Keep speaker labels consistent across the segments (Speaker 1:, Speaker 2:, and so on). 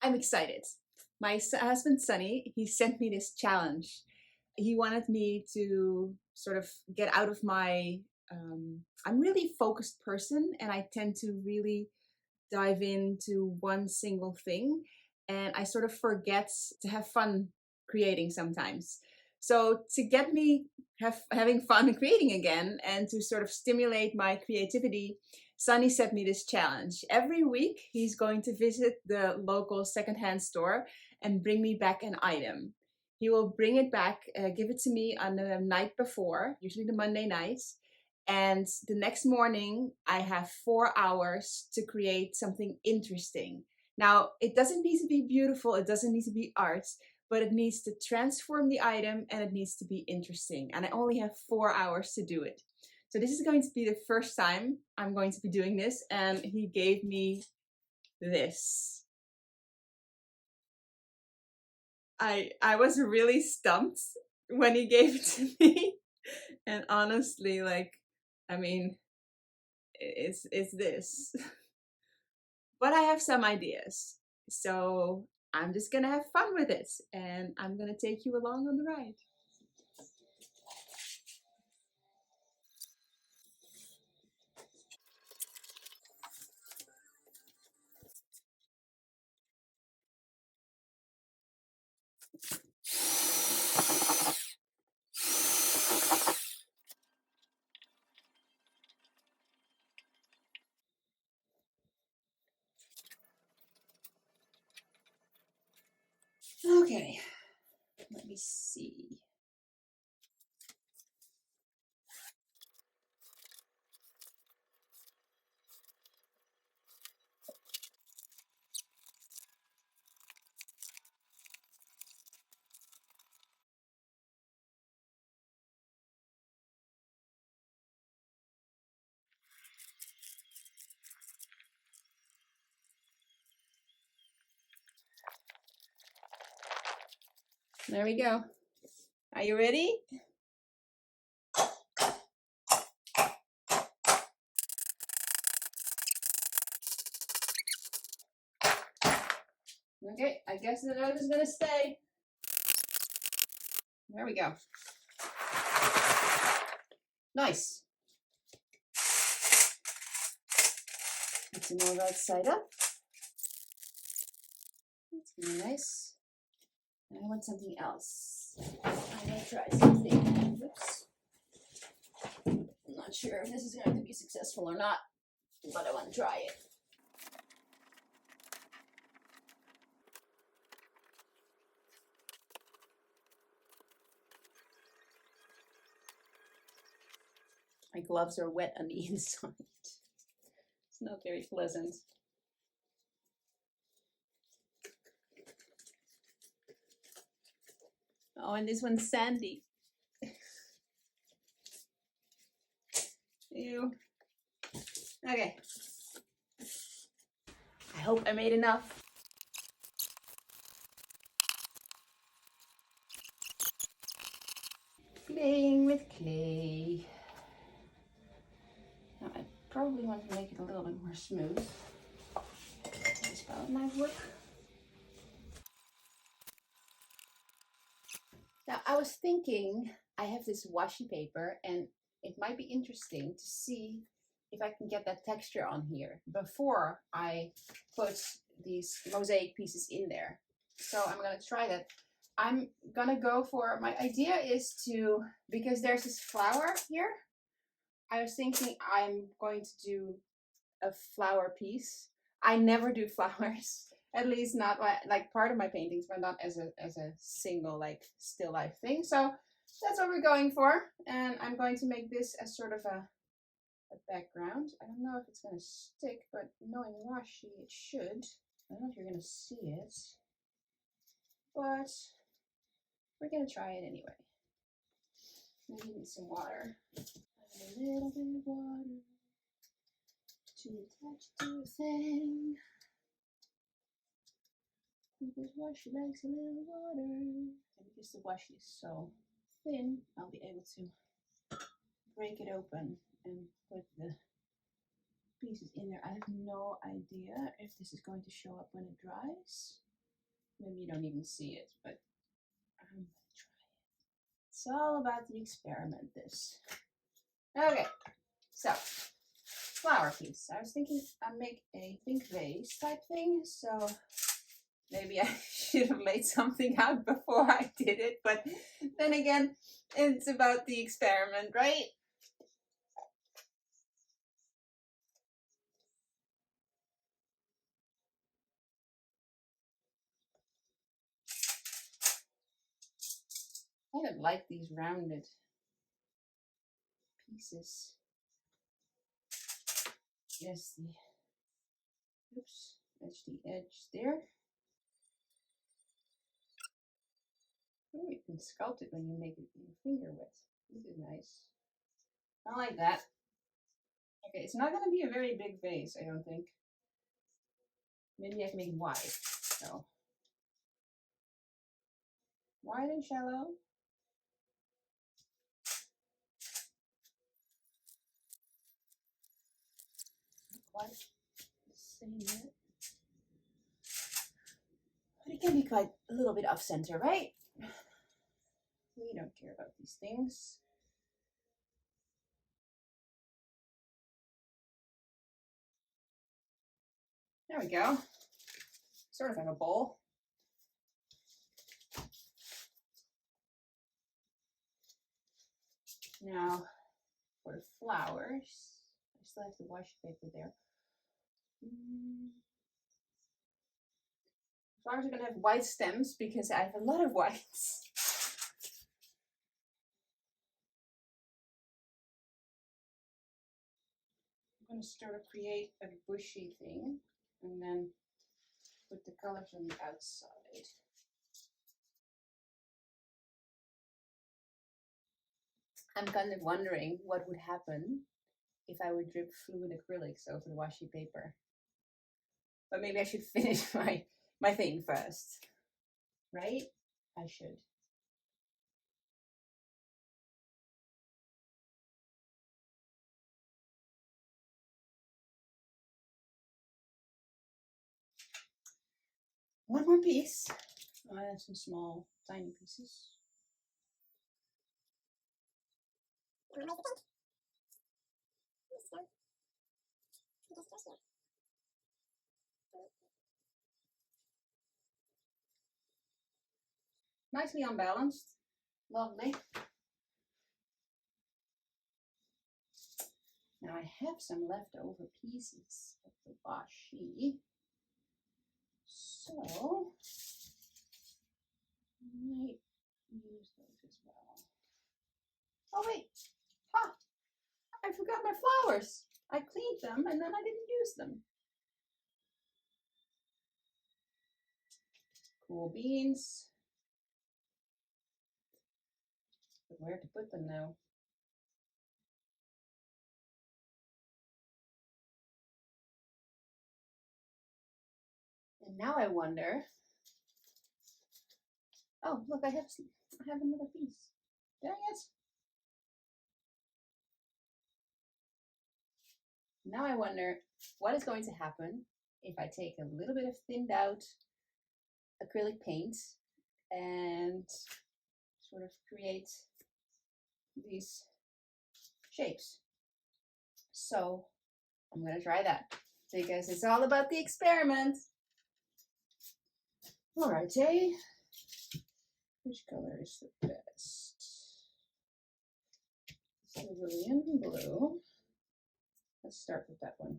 Speaker 1: I'm excited. My husband, Sonny, he sent me this challenge. He wanted me to sort of get out of my, I'm really a focused person and I tend to really dive into one single thing. And I sort of forget to have fun creating sometimes. So to get me having fun creating again and to sort of stimulate my creativity, Sunny set me this challenge. Every week, he's going to visit the local secondhand store and bring me back an item. He will bring it back, give it to me on the night before, usually the Monday night. And the next morning, I have 4 hours to create something interesting. Now, it doesn't need to be beautiful, it doesn't need to be art, but it needs to transform the item and it needs to be interesting. And I only have 4 hours to do it. So this is going to be the first time I'm going to be doing this. And he gave me this. I was really stumped when he gave it to me. And honestly, like, I mean, it's this. But I have some ideas. So I'm just gonna have fun with it and I'm gonna take you along on the ride. Okay, let me see. There we go. Are you ready? Okay, I guess the note is gonna stay. There we go. Nice. Let's more right side up. That's really nice. And I want something else. I'm gonna try something. Oops. I'm not sure if this is going to be successful or not, but I want to try it. My gloves are wet on the inside. It's not very pleasant. Oh, and this one's sandy. Ew. Okay. I hope I made enough. Playing with clay. Now I probably want to make it a little bit more smooth. This palette knife work. Now I was thinking I have this washi paper and it might be interesting to see if I can get that texture on here before I put these mosaic pieces in there. So I'm gonna try that. I'm gonna go for, my idea is to, because there's this flower here, I was thinking I'm going to do a flower piece. I never do flowers, at least not like part of my paintings, but not as a single like still life thing. So that's what we're going for, and I'm going to make this as sort of a background. I don't know if it's gonna stick, but knowing washi, it should. I don't know if you're gonna see it, but we're gonna try it anyway. Maybe need some water. A little bit of water to attach to a thing. Because washi likes a little water. And because the washi is so thin, I'll be able to break it open and put the pieces in there. I have no idea if this is going to show up when it dries.
Speaker 2: Maybe you don't even see it, but I'm gonna try it. It's all about the experiment, this. Okay, so flower piece. I was thinking I'd make a pink vase type thing, so maybe I should have laid something out before I did it, but then again, it's about the experiment, right? I kind of like these rounded pieces. Yes, oops, that's the edge there. Oh, you can sculpt it when you make it your finger width. This is nice. I like that. Okay, it's not going to be a very big vase, I don't think. Maybe I can make it wide. So, wide and shallow. Not quite the same yet. But it can be quite a little bit off center, right? We don't care about these things. There we go. Sort of like a bowl. Now, for the flowers, I still have the washi paper there. Flowers are going to have white stems because I have a lot of whites. I'm going to sort of create a bushy thing and then put the colors on the outside. I'm kind of wondering what would happen if I would drip fluid acrylics over the washi paper. But maybe I should finish my thing first, right? I should. One more piece. I have some small, tiny pieces. Nicely unbalanced. Lovely. Now I have some leftover pieces of the washi. So I might use those as well. Oh wait, ha! I forgot my flowers. I cleaned them and then I didn't use them. Cool beans. But where to put them now? And now I wonder. Oh, look, I have another piece. Dang it! Now I wonder what is going to happen if I take a little bit of thinned out acrylic paint and sort of create these shapes. So I'm gonna try that because it's all about the experiment. Alrighty, which color is the best? Cerulean blue. Let's start with that one.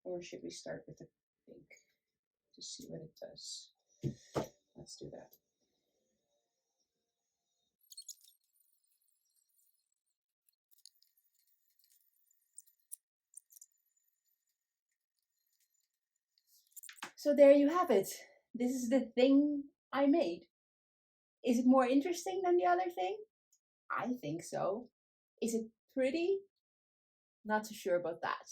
Speaker 2: Or should we start with the pink to see what it does? Let's do that. So there you have it. This is the thing I made. Is it more interesting than the other thing? I think so. Is it pretty? Not so sure about that.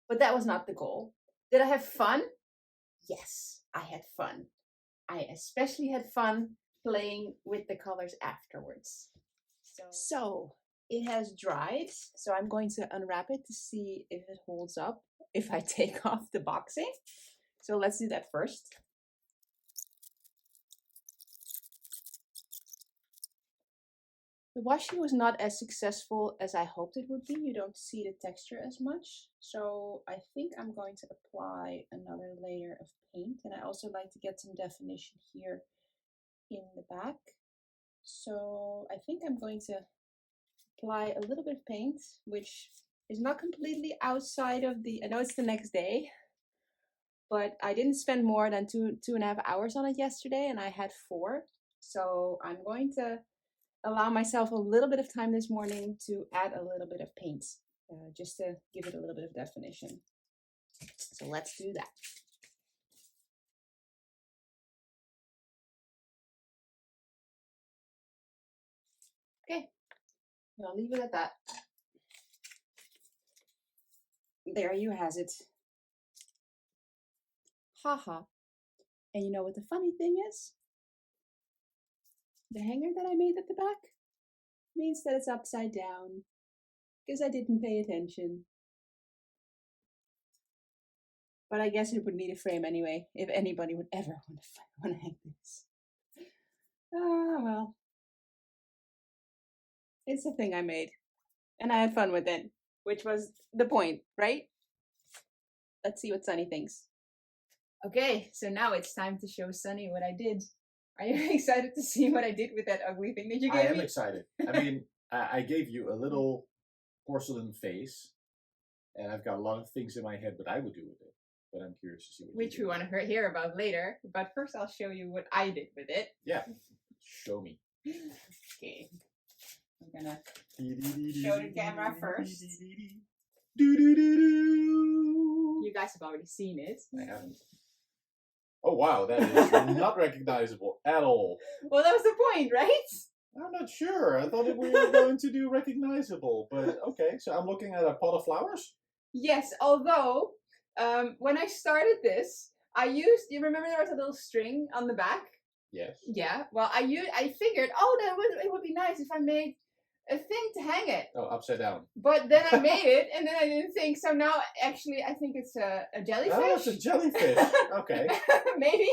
Speaker 2: But that was not the goal. Did I have fun? Yes, I had fun. I especially had fun playing with the colors afterwards. So it has dried. So I'm going to unwrap it to see if it holds up if I take off the boxing. So let's do that first. The washi was not as successful as I hoped it would be. You don't see the texture as much. So I think I'm going to apply another layer of paint. And I also like to get some definition here in the back. So I think I'm going to apply a little bit of paint, which is not completely outside of I know it's the next day, but I didn't spend more than 2.5 hours on it yesterday, and I had 4. So I'm going to allow myself a little bit of time this morning to add a little bit of paint, just to give it a little bit of definition. So let's do that. Okay, I'll leave it at that. There you has it. Haha. And you know what the funny thing is? The hanger that I made at the back means that it's upside down, because I didn't pay attention. But I guess it would need a frame anyway, if anybody would ever want to hang this. Ah, well. It's a thing I made. And I had fun with it, which was the point, right? Let's see what Sonny thinks. Okay, so now it's time to show Sonny what I did. Are you excited to see what I did with that ugly thing that you gave me?
Speaker 3: I am excited. I mean, I gave you a little porcelain face, and I've got a lot of things in my head what I would do with it. But I'm curious to see what
Speaker 1: Which we want to hear about later. But first I'll show you what I did with it.
Speaker 3: Yeah, show me.
Speaker 1: Okay. I'm gonna show the camera first. You guys have already seen it.
Speaker 3: I haven't. Oh wow, that is not recognizable at all.
Speaker 1: Well, that was the point, right?
Speaker 3: I'm not sure. I thought that we were going to do recognizable, but okay. So I'm looking at a pot of flowers?
Speaker 1: Yes, although when I started this, you remember there was a little string on the back?
Speaker 3: Yes.
Speaker 1: Yeah, well, I figured, it would be nice if I made a thing to hang it.
Speaker 3: Oh, upside down.
Speaker 1: But then I made it, and then I didn't think. So now, actually, I think it's a jellyfish.
Speaker 3: Oh, it's a jellyfish. Okay.
Speaker 1: Maybe.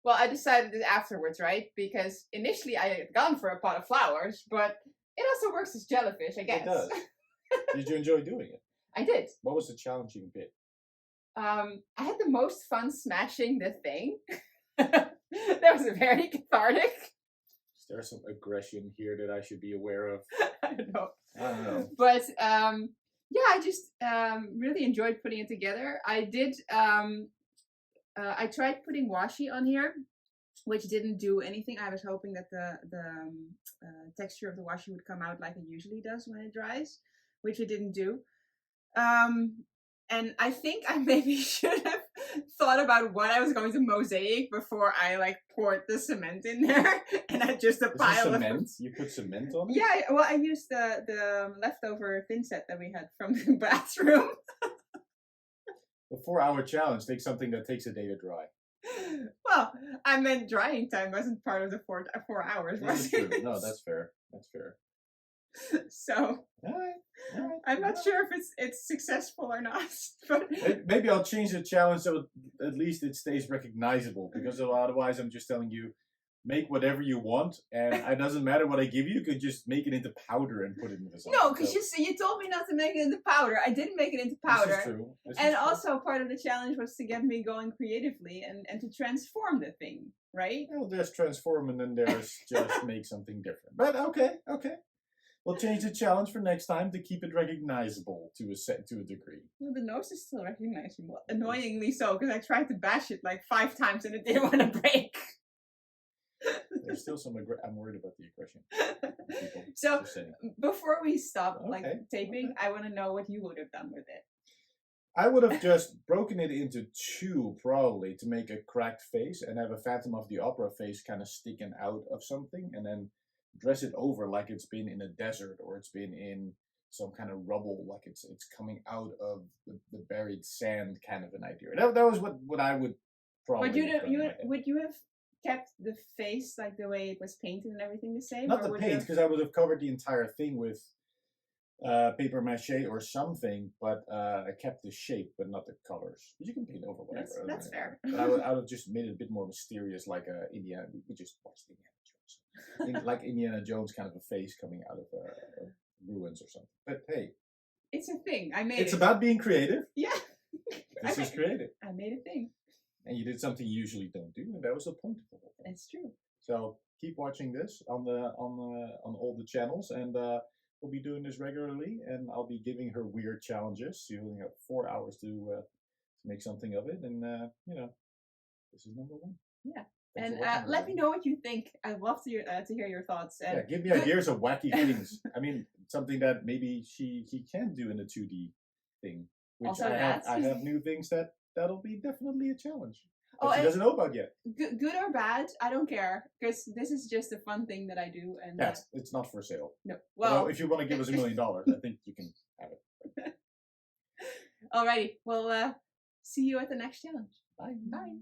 Speaker 1: Well, I decided it afterwards, right? Because initially I had gone for a pot of flowers, but it also works as jellyfish, I guess.
Speaker 3: It does. Did you enjoy doing it?
Speaker 1: I did.
Speaker 3: What was the challenging bit?
Speaker 1: I had the most fun smashing the thing. That was very cathartic.
Speaker 3: Is there some aggression here that I should be aware of?
Speaker 1: I don't know.
Speaker 3: I don't know.
Speaker 1: But yeah, I just really enjoyed putting it together. I did. I tried putting washi on here, which didn't do anything. I was hoping that the texture of the washi would come out like it usually does when it dries, which it didn't do. And I think I maybe should have thought about what I was going to mosaic before I poured the cement in there, and I just a pile of
Speaker 3: cement. You put cement on it?
Speaker 1: Yeah, well, I used the leftover thin set that we had from the bathroom.
Speaker 3: The 4-hour challenge takes something that takes a day to dry.
Speaker 1: Well, I meant drying time wasn't part of the 4 hours.
Speaker 3: That's true. No, that's fair. That's fair.
Speaker 1: So,
Speaker 3: all right.
Speaker 1: I'm not sure if it's successful or not. But
Speaker 3: maybe I'll change the challenge so at least it stays recognizable. Because otherwise, I'm just telling you, make whatever you want, and it doesn't matter what I give you. You could just make it into powder and put it into something.
Speaker 1: No, because you told me not to make it into powder. I didn't make it into powder.
Speaker 3: This is true.
Speaker 1: And also part of the challenge was to get me going creatively and to transform the thing, right?
Speaker 3: Well, there's transform and then there's just make something different. But okay. We'll change the challenge for next time to keep it recognizable to a degree.
Speaker 1: Well, the nose is still recognizable. Annoyingly so, because I tried to bash it 5 times and it didn't want to break.
Speaker 3: There's still some I'm worried about the aggression.
Speaker 1: So before we stop taping,
Speaker 3: okay.
Speaker 1: I want to know what you would have done with it.
Speaker 3: I would have just broken it into 2 probably to make a cracked face and have a Phantom of the Opera face kind of sticking out of something, and then dress it over like it's been in a desert or it's been in some kind of rubble, like it's coming out of the buried sand, kind of an idea. That was what I would probably.
Speaker 1: But would you have kept the face the way it was painted and everything the same?
Speaker 3: Not the paint, because I would have covered the entire thing with paper mache or something, but I kept the shape but not the colors. But you can paint over whatever.
Speaker 1: That's fair.
Speaker 3: But I would have just made it a bit more mysterious, like Indiana. We just watched Indiana Jones. like Indiana Jones kind of a face coming out of ruins or something. But hey,
Speaker 1: It's a thing. I made
Speaker 3: it's
Speaker 1: it.
Speaker 3: about being creative.
Speaker 1: Yeah.
Speaker 3: This is creative.
Speaker 1: I made a thing.
Speaker 3: And you did something you usually don't do, and that was the point of the whole thing.
Speaker 1: It's true.
Speaker 3: So keep watching this on all the channels, and we'll be doing this regularly. And I'll be giving her weird challenges. You only have 4 hours to make something of it, and this is number one.
Speaker 1: Yeah.
Speaker 3: Thanks
Speaker 1: And
Speaker 3: for watching,
Speaker 1: let me
Speaker 3: everybody.
Speaker 1: know what you think. I'd love to hear your thoughts. And
Speaker 3: Yeah, give me ideas of wacky things. I mean, something that maybe he can do in the 2D thing. Which
Speaker 1: Also
Speaker 3: I have new things that'll be definitely a challenge.
Speaker 1: Oh,
Speaker 3: That she
Speaker 1: and
Speaker 3: doesn't know about yet.
Speaker 1: good or bad, I don't care, because this is just a fun thing that I do. And
Speaker 3: Yeah, it's not for sale.
Speaker 1: no.
Speaker 3: Well,
Speaker 1: Well,
Speaker 3: if you want to give us $1 million, I think you can have it.
Speaker 1: alrighty. Well, see you at the next challenge.
Speaker 3: Bye.
Speaker 1: Bye.